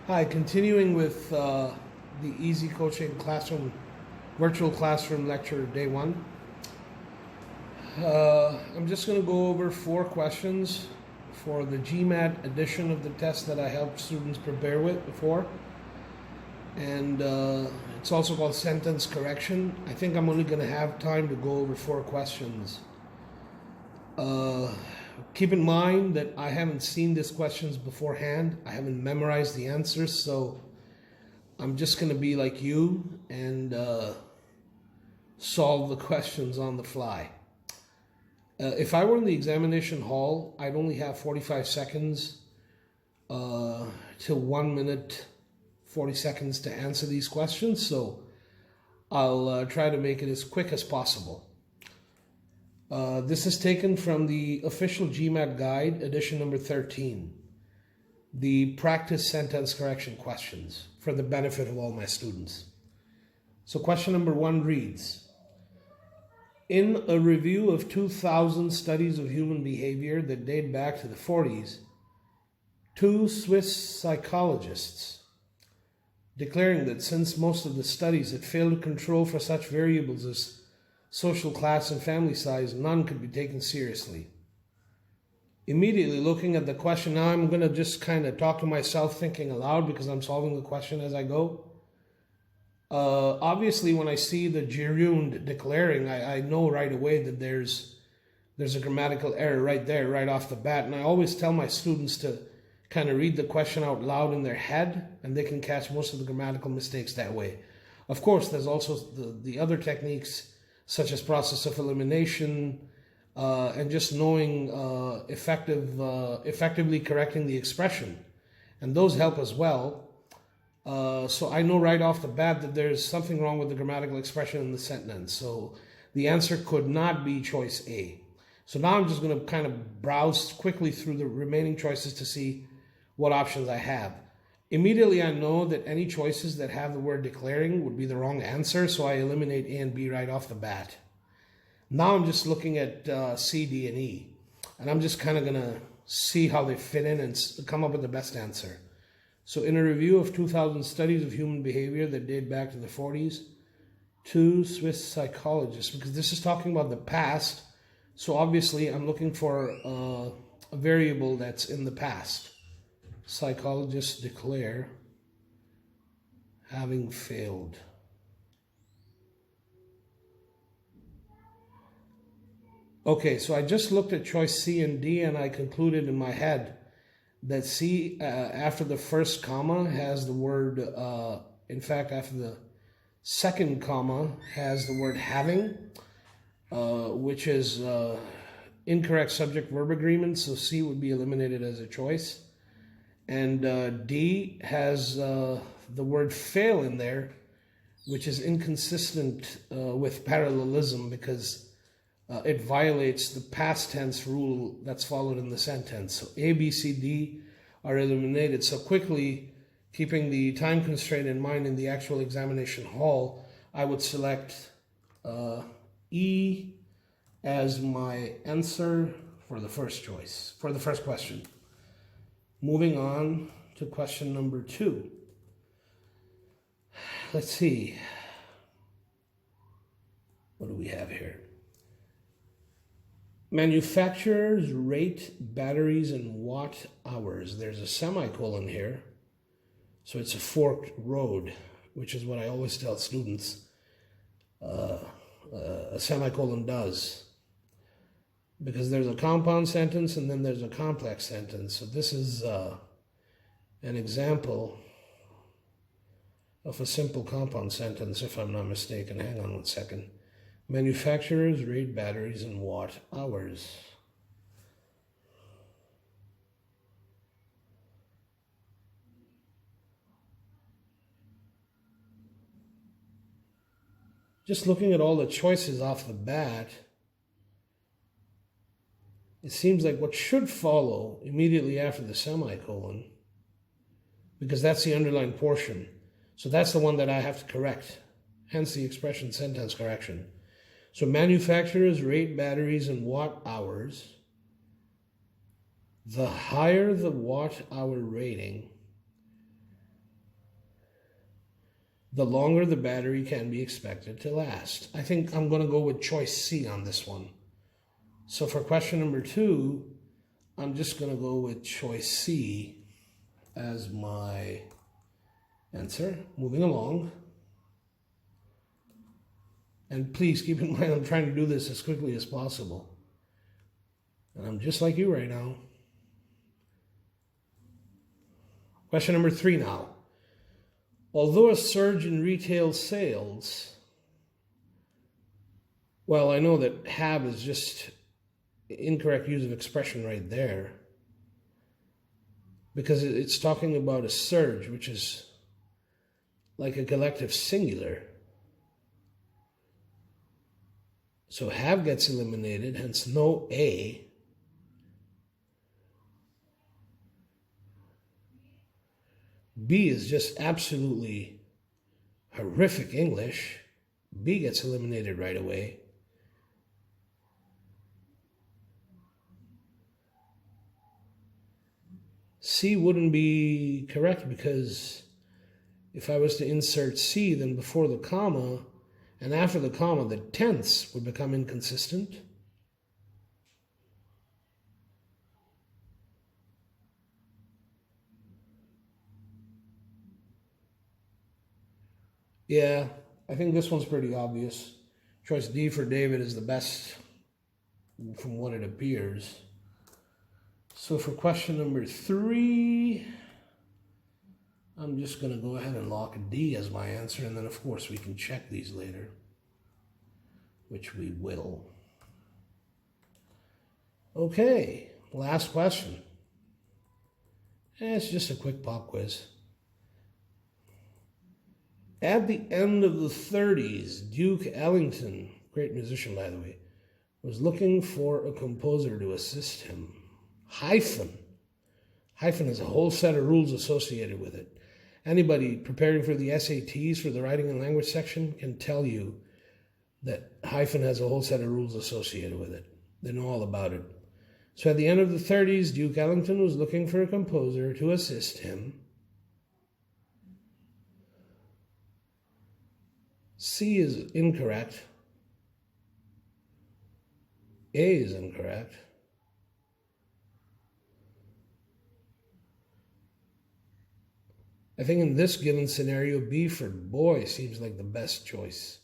Hi, continuing with the Easy Coaching Classroom, Virtual Classroom Lecture Day 1. I'm just going to go over 4 questions for the GMAT edition of the test that I helped students prepare with before. And it's also called sentence correction. I think I'm only going to have time to go over 4 questions. Keep in mind that I haven't seen these questions beforehand. I haven't memorized the answers, so I'm just going to be like you and solve the questions on the fly. If I were in the examination hall, I'd only have 45 seconds to 1 minute 40 seconds to answer these questions, so I'll try to make it as quick as possible. This is taken from the official GMAT guide, edition number 13, the practice sentence correction questions for the benefit of all my students. So question number 1 reads, in a review of 2,000 studies of human behavior that date back to the 40s, 2 Swiss psychologists declaring that since most of the studies had failed to control for such variables as social class and family size, none could be taken seriously. Immediately looking at the question, now I'm going to just kind of talk to myself thinking aloud because I'm solving the question as I go. Obviously, when I see the gerund declaring, I know right away that there's a grammatical error right there, right off the bat. And I always tell my students to kind of read the question out loud in their head, and they can catch most of the grammatical mistakes that way. Of course, there's also the other techniques such as process of elimination, and just knowing effectively correcting the expression. And those help as well. So I know right off the bat that there's something wrong with the grammatical expression in the sentence. So the answer could not be choice A. So now I'm just going to kind of browse quickly through the remaining choices to see what options I have. Immediately I know that any choices that have the word declaring would be the wrong answer, so I eliminate A and B right off the bat. Now I'm just looking at C, D, and E, and I'm just kind of going to see how they fit in and come up with the best answer. So in a review of 2,000 studies of human behavior that date back to the 40s, 2 Swiss psychologists, because this is talking about the past, so obviously I'm looking for a variable that's in the past. Psychologists declare having failed. Okay, so I just looked at choice C and D and I concluded in my head that C, after the first comma, has the word, in fact, after the second comma, has the word having, which is incorrect subject-verb agreement, so C would be eliminated as a choice. And D has the word fail in there, which is inconsistent with parallelism because it violates the past tense rule that's followed in the sentence. So A, B, C, D are eliminated. So quickly, keeping the time constraint in mind in the actual examination hall, I would select E as my answer for the first choice, for the first question. Moving on to question number 2. Let's see. What do we have here? Manufacturers rate batteries in watt hours. There's a semicolon here. So it's a forked road, which is what I always tell students a semicolon does. Because there's a compound sentence and then there's a complex sentence. So this is an example of a simple compound sentence, if I'm not mistaken. Hang on 1 second. Manufacturers rate batteries in watt hours. Just looking at all the choices off the bat, it seems like what should follow immediately after the semicolon, because that's the underlined portion. So that's the one that I have to correct, hence the expression sentence correction. So manufacturers rate batteries in watt hours. The higher the watt hour rating, the longer the battery can be expected to last. I think I'm going to go with choice C on this one. So for question number 2, I'm just going to go with choice C as my answer. Moving along. And please keep in mind I'm trying to do this as quickly as possible. And I'm just like you right now. Question number 3 now. Although a surge in retail sales, well, I know that have is just incorrect use of expression right there, because it's talking about a surge, which is like a collective singular. So have gets eliminated, hence no A. B is just absolutely horrific English. B gets eliminated right away. C wouldn't be correct, because if I was to insert C, then before the comma and after the comma, the tense would become inconsistent. Yeah, I think this one's pretty obvious. Choice D for David is the best from what it appears. So for question number 3, I'm just going to go ahead and lock D as my answer, and then of course we can check these later, which we will. Okay, last question. It's just a quick pop quiz. At the end of the 30s, Duke Ellington, great musician by the way, was looking for a composer to assist him. Hyphen has a whole set of rules associated with it. Anybody preparing for the SATs for the writing and language section can tell you that hyphen has a whole set of rules associated with it. They know all about it. So at the end of the 30s, Duke Ellington was looking for a composer to assist him. C is incorrect. A is incorrect. I think in this given scenario, B for boy seems like the best choice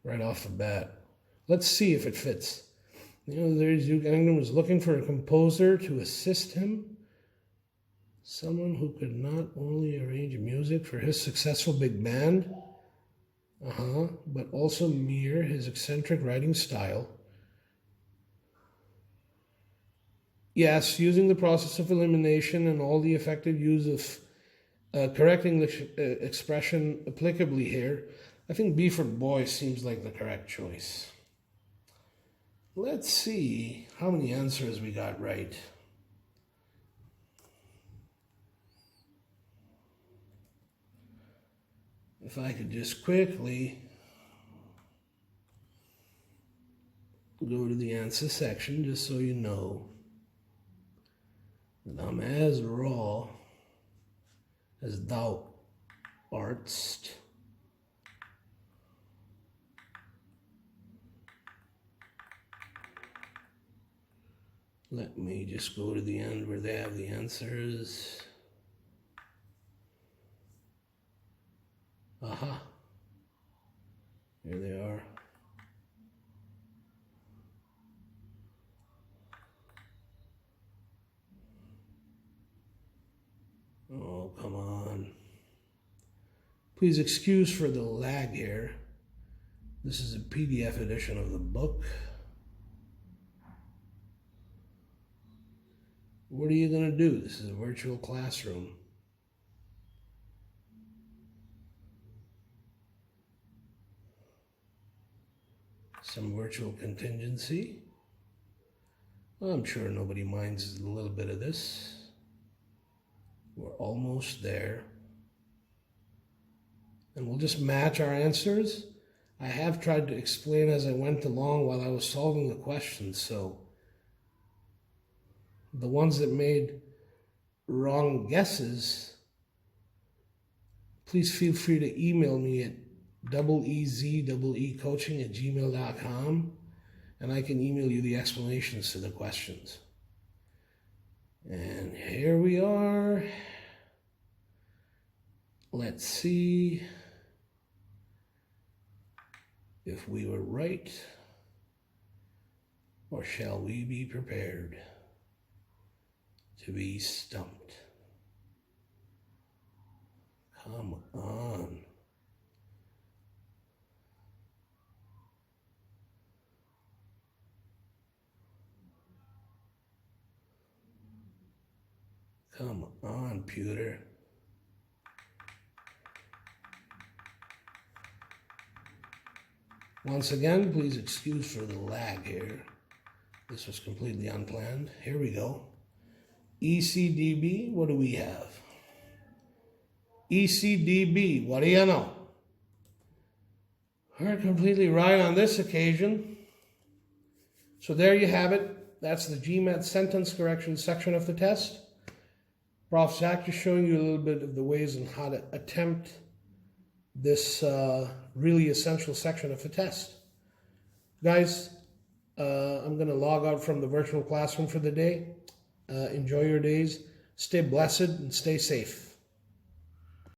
right off the bat. Let's see if it fits. There's Duke Ellington was looking for a composer to assist him. Someone who could not only arrange music for his successful big band, but also mirror his eccentric writing style. Yes, using the process of elimination and all the effective use of correct English expression applicably here, I think B for boy seems like the correct choice. Let's see how many answers we got right. If I could just quickly go to the answer section, just so you know that I'm as raw as thou artst. Let me just go to the end where they have the answers. Aha. Here they are. Oh, come on. Please excuse for the lag here. This is a PDF edition of the book. What are you going to do? This is a virtual classroom. Some virtual contingency. Well, I'm sure nobody minds a little bit of this. We're almost there. And we'll just match our answers. I have tried to explain as I went along while I was solving the questions, so the ones that made wrong guesses, please feel free to email me at eezcoaching@gmail.com, and I can email you the explanations to the questions. And here we are. Let's see if we were right, or shall we be prepared to be stumped? Come on. Come on, Pewter. Once again, please excuse for the lag here. This was completely unplanned. Here we go. ECDB, what do we have? ECDB, what do you know? We're completely right on this occasion. So there you have it. That's the GMAT sentence correction section of the test. Prof. Zach just showing you a little bit of the ways on how to attempt this really essential section of the test. Guys, I'm going to log out from the virtual classroom for the day. Enjoy your days. Stay blessed and stay safe.